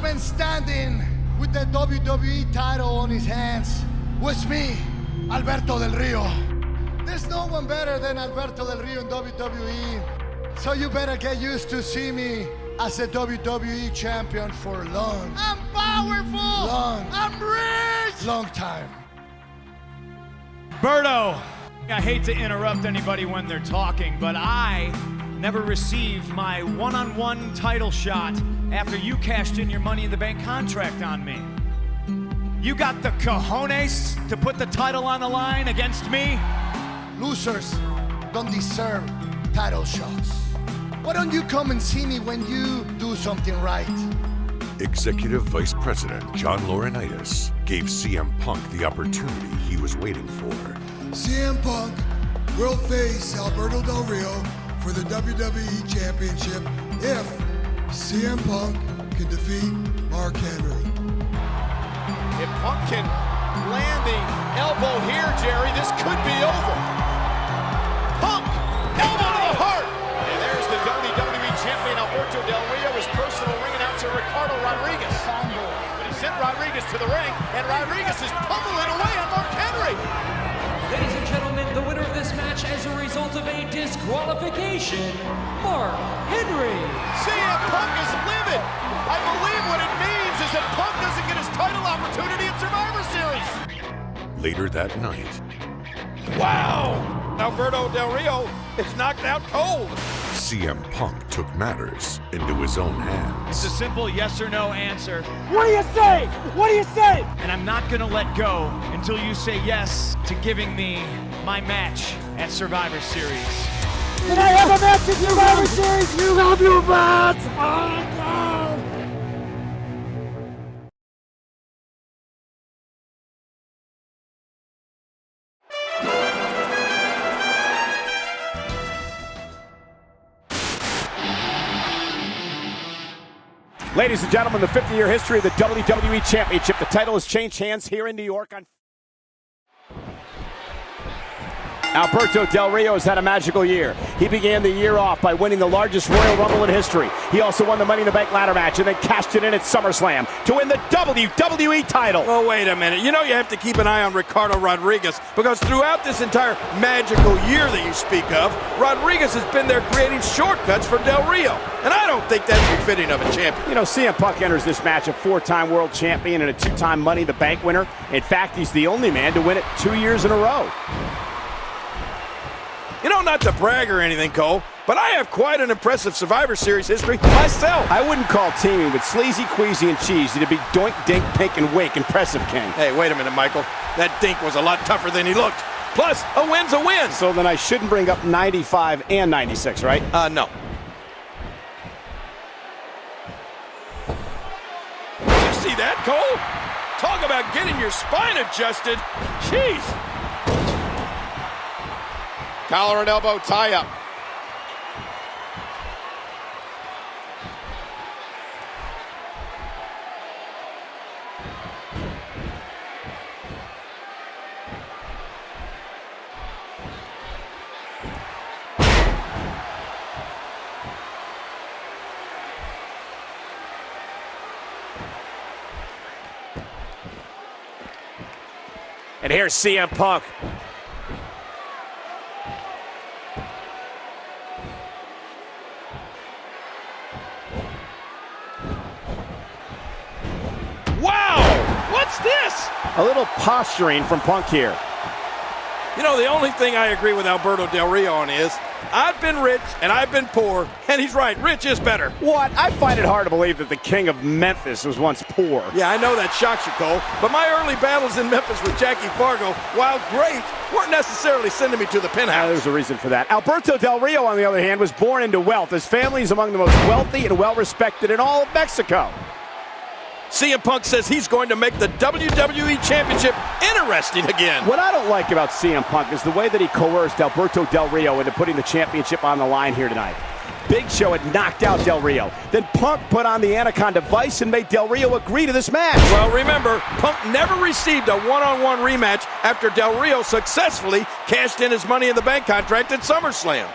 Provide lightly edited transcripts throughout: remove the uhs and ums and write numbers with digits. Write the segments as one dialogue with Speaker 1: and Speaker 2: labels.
Speaker 1: man standing with the WWE title on his hands was me, Alberto Del Rio. There's no one better than Alberto Del Rio in WWE, so you better get used to see me as a WWE champion for long. I'm powerful! Long. I'm rich! Long time.
Speaker 2: Berto, I hate to interrupt anybody when they're talking, but I never received my one-on-one title shot after you cashed in your Money in the Bank contract on me. You got the cojones to put the title on the line against me?
Speaker 1: Losers don't deserve title shots. Why don't you come and see me when you do something right?
Speaker 3: Executive Vice President John Laurinaitis gave CM Punk the opportunity he was waiting for.
Speaker 4: CM Punk will face Alberto Del Rio for the WWE Championship if CM Punk can defeat Mark Henry.
Speaker 5: If Punk can land the elbow here, Jerry, this could be over. Punk, elbow to the heart. And there's the WWE Champion Alberto Del Rio, his personal ring announcer Ricardo Rodriguez. But he sent Rodriguez to the ring, and Rodriguez is pummeling away on Mark Henry.
Speaker 6: Ladies and gentlemen, the winner of this match as a result of a disqualification, Mark Henry.
Speaker 5: CM Punk is livid. I believe what it means is that Punk doesn't get his title opportunity at Survivor Series.
Speaker 3: Later that night,
Speaker 5: Wow! Alberto Del Rio is knocked out cold.
Speaker 3: CM Punk took matters into his own hands.
Speaker 2: It's a simple yes or no answer.
Speaker 7: What do you say? What do you say?
Speaker 2: And I'm not gonna let go until you say yes to giving me my match at Survivor Series.
Speaker 7: Can I have a match at Survivor Series? You have your match! Oh, God.
Speaker 8: Ladies and gentlemen, the 50-year history of the WWE Championship. The title has changed hands here in New York on Alberto Del Rio has had a magical year. He began the year off by winning the largest Royal Rumble in history. He also won the Money in the Bank ladder match and then cashed it in at SummerSlam to win the WWE title.
Speaker 5: Well, wait a minute. You know you have to keep an eye on Ricardo Rodriguez because throughout this entire magical year that you speak of, Rodriguez has been there creating shortcuts for Del Rio. And I don't think that's befitting of a champion.
Speaker 8: You know, CM Punk enters this match a 4-time world champion and a 2-time Money in the Bank winner. In fact, he's the only man to win it 2 years in a row.
Speaker 5: You know, not to brag or anything, Cole, but I have quite an impressive Survivor Series history myself.
Speaker 8: I wouldn't call teaming with Sleazy, Queasy, and Cheesy to be Doink, Dink, Pink, and Wink impressive, King.
Speaker 5: Hey, wait a minute, Michael. That Dink was a lot tougher than he looked. Plus, a win's a win.
Speaker 8: So then I shouldn't bring up 95 and 96, right?
Speaker 5: No. Did you see that, Cole? Talk about getting your spine adjusted. Jeez. Collar and elbow tie-up.
Speaker 8: And here's CM Punk.
Speaker 5: Wow! What's this?
Speaker 8: A little posturing from Punk here.
Speaker 5: You know, the only thing I agree with Alberto Del Rio on is, I've been rich and I've been poor, and he's right, rich is better.
Speaker 8: What? I find it hard to believe that the king of Memphis was once poor.
Speaker 5: Yeah, I know that shocks you, Cole, but my early battles in Memphis with Jackie Fargo, while great, weren't necessarily sending me to the penthouse.
Speaker 8: There's a reason for that. Alberto Del Rio, on the other hand, was born into wealth. His family is among the most wealthy and well-respected in all of Mexico.
Speaker 5: CM Punk says he's going to make the WWE Championship interesting again.
Speaker 8: What I don't like about CM Punk is the way that he coerced Alberto Del Rio into putting the championship on the line here tonight. Big Show had knocked out Del Rio. Then Punk put on the Anaconda Vice and made Del Rio agree to this match.
Speaker 5: Well, remember, Punk never received a one-on-one rematch after Del Rio successfully cashed in his Money in the Bank contract at SummerSlam.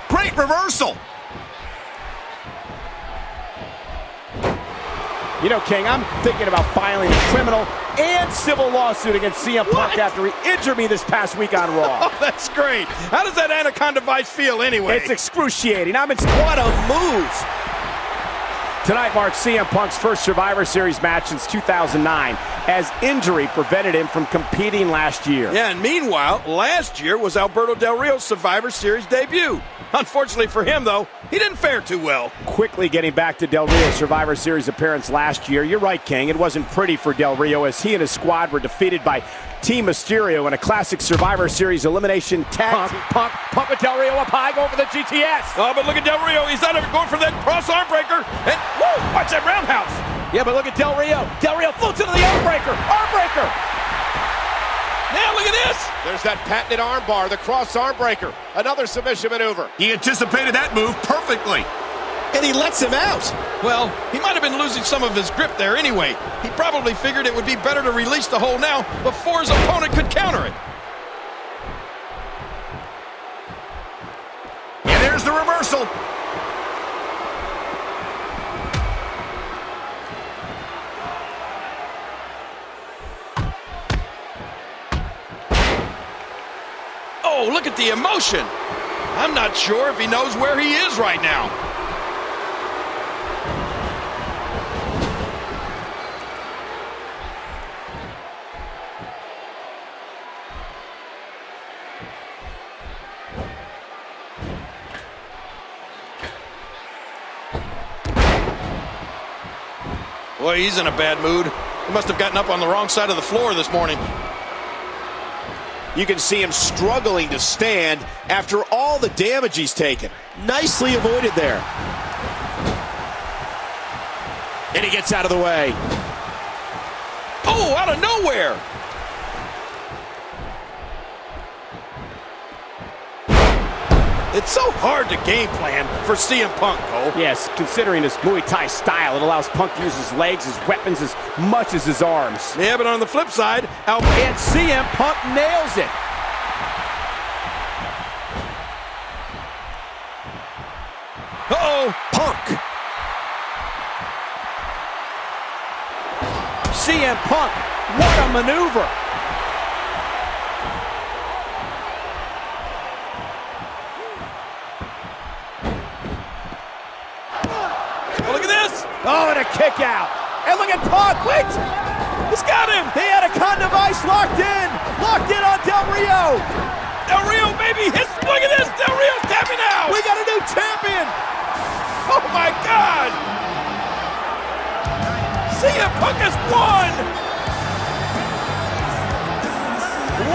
Speaker 9: Great reversal.
Speaker 8: You know, King, I'm thinking about filing a criminal and civil lawsuit against CM Punk after he injured me this past week on Raw.
Speaker 5: Oh, that's great. How does that Anaconda Vice feel anyway?
Speaker 8: It's excruciating. What a move. Tonight marks CM Punk's first Survivor Series match since 2009, as injury prevented him from competing last year.
Speaker 5: Yeah, and meanwhile, last year was Alberto Del Rio's Survivor Series debut. Unfortunately for him, though, he didn't fare too well.
Speaker 8: Quickly getting back to Del Rio's Survivor Series appearance last year, you're right, King. It wasn't pretty for Del Rio as he and his squad were defeated by Team Mysterio in a classic Survivor Series elimination tag. Punk with Del Rio up high, going for the GTS.
Speaker 5: Oh, but look at Del Rio. He's not even going for that cross arm breaker. And woo, watch that roundhouse.
Speaker 8: Yeah, but look at Del Rio. Del Rio floats into the arm breaker. Arm breaker.
Speaker 5: Now look at this. There's that patented arm bar, the cross arm breaker. Another submission maneuver.
Speaker 9: He anticipated that move perfectly.
Speaker 5: And he lets him out. Well, he might have been losing some of his grip there anyway. He probably figured it would be better to release the hold now before his opponent could counter it.
Speaker 9: And there's the reversal.
Speaker 5: Oh, look at the emotion. I'm not sure if he knows where he is right now. Boy, he's in a bad mood. He must have gotten up on the wrong side of the floor this morning.
Speaker 10: You can see him struggling to stand after all the damage he's taken. Nicely avoided there. And he gets out of the way.
Speaker 5: Oh, out of nowhere! It's so hard to game plan for CM Punk, Cole.
Speaker 8: Yes, considering his Muay Thai style, it allows Punk to use his legs, his weapons, as much as his arms.
Speaker 5: Yeah, but on the flip side,
Speaker 8: and CM Punk nails it.
Speaker 5: Uh-oh,
Speaker 10: Punk.
Speaker 8: CM Punk, what a maneuver. Oh, and a kick out. And look at Punk. Wait.
Speaker 5: He's got him.
Speaker 8: The Anaconda Vice locked in. Locked in on Del Rio.
Speaker 5: Del Rio maybe hits. Look at this. Del Rio tapping out.
Speaker 8: We got a new champion.
Speaker 5: Oh, my God. CM Punk has won.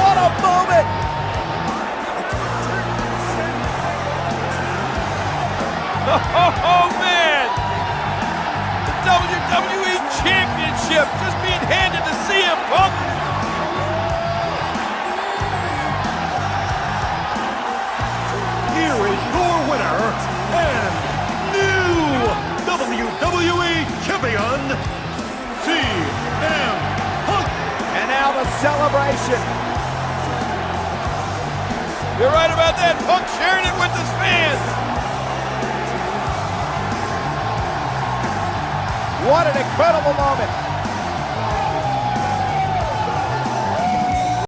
Speaker 8: What a moment.
Speaker 5: Oh, man. WWE Championship just being handed to CM Punk.
Speaker 9: Here is your winner and new WWE Champion, CM Punk.
Speaker 8: And now the celebration.
Speaker 5: You're right about that. Punk sharing it with his fans.
Speaker 8: What an incredible moment.